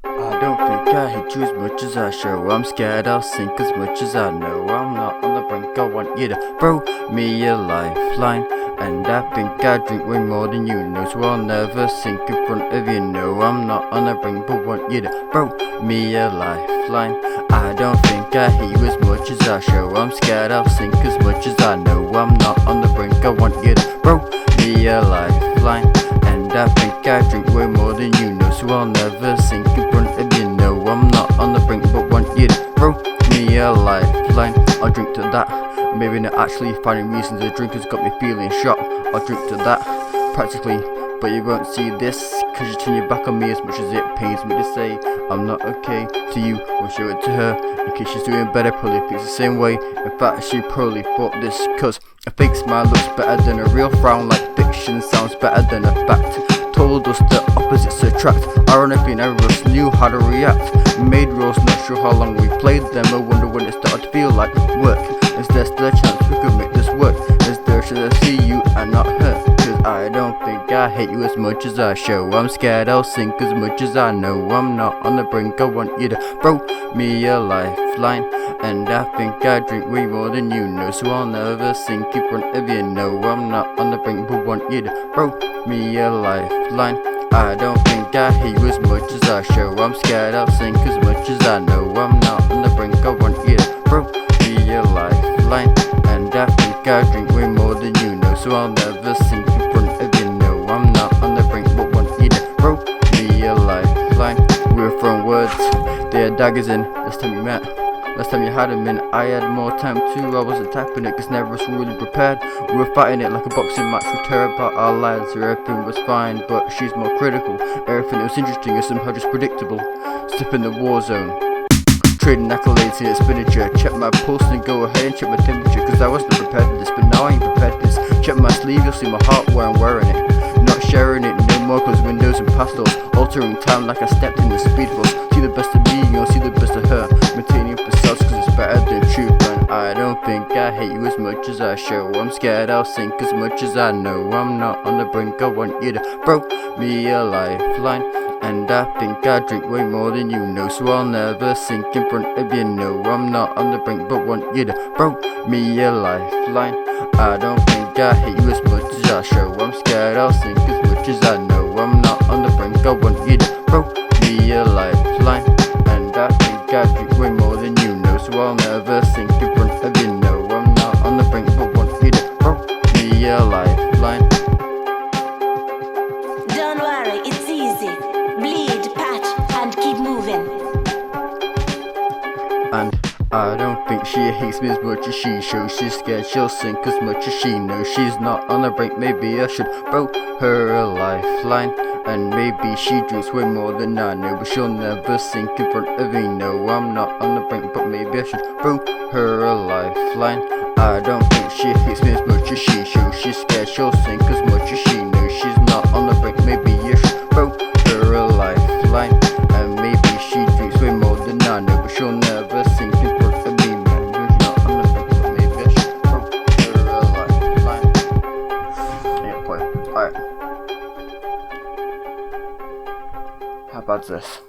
I don't think I hate you as much as I show. I'm scared I'll sink as much as I know. I'm not on the brink, I want you to throw me a lifeline. And I think I drink way more than you know, so I'll never sink in front of you. No, I'm not on the brink, but want you to throw me a lifeline. I don't think I hate you as much as I show. I'm scared I'll sink as much as I know. I'm not on the brink, I want you to throw me a lifeline. And I think I drink way more than you know, so I'll never sink in front of you. No, I'm not on the brink, but want you to throw me a lifeline. I'll drink to that. Maybe not actually finding reasons the drink has got me feeling shot. I'll drink to that, practically, but you won't see this, cause you turn your back on me as much as it pains me to say I'm not okay to you. We'll show it to her, in case she's doing better, probably thinks the same way. In fact, she probably thought this, cause a fake smile looks better than a real frown, like fiction sounds better than a fact. Told us the opposites attract. Ironically, none of us knew how to react. Made rules, not sure how long we played them. I wonder when it started to feel like work. Is there still a chance we could make this work? Is there should I see you and not her? Cause I don't think I hate you as much as I show. I'm scared I'll sink as much as I know. I'm not on the brink, I want you to throw me a lifeline. And I think I drink way more than you know, so I'll never sink in front of you. No, I'm not on the brink, but want you to throw me a lifeline. I don't think I hate you as much as I show. I'm scared I'll sink as much as I know. I'm not on the brink, I want you to throw me a lifeline. And I think I drink way more than you know, so I'll never sink in front of you. No, I'm not on the brink, but want you to throw me a lifeline. We were throwing words, they had daggers in. Last time we met, last time you had them in, I had more time too. I wasn't typing it cause never was really prepared. We were fighting it like a boxing match. We tear apart our lives, everything was fine, but she's more critical. Everything that was interesting is somehow just predictable. Step in the war zone, trading accolades in expenditure. Check my pulse and go ahead and check my temperature, cause I wasn't prepared for this, but now I ain't prepared for this. Check my sleeve, you'll see my heart where I'm wearing it. Not sharing it, no more closed windows and pastels. Altering time like I stepped in the speed force. See the best of me, you'll see the best of her. Maintaining facades cause it's better than truth. And I don't think I hate you as much as I show. I'm scared I'll sink as much as I know. I'm not on the brink, I want you to throw me a lifeline. And I think I drink way more than you know, so I'll never sink in front of you. No, I'm not on the brink, but want you to throw me a lifeline. I don't think I hate you as much as I show. I'm scared I'll sink as much as I know. I'm not on the brink, I want you to throw me a lifeline. And I think I drink way more than you know, so I'll never sink in front of you. No, I'm not on the brink, but want you to throw me a lifeline. Don't worry, it's easy. Bleed, patch, and keep moving. And I don't think she hates me as much as she shows. She's scared she'll sink as much as she knows. She's not on the brink, maybe I should throw her a lifeline. And maybe she drinks way more than I know, but she'll never sink in front of me. No, I'm not on the brink, but maybe I should throw her a lifeline. I don't think she hates me as much as she shows. She's scared she'll sink as much as she knows. She's not on the brink, maybe you should throw her a lifeline. And maybe she drinks way more than I know, but she'll never sink in front of me. Man, she's not on the brink, but maybe I should throw her a lifeline. Yeah, boy. Alright. How about this?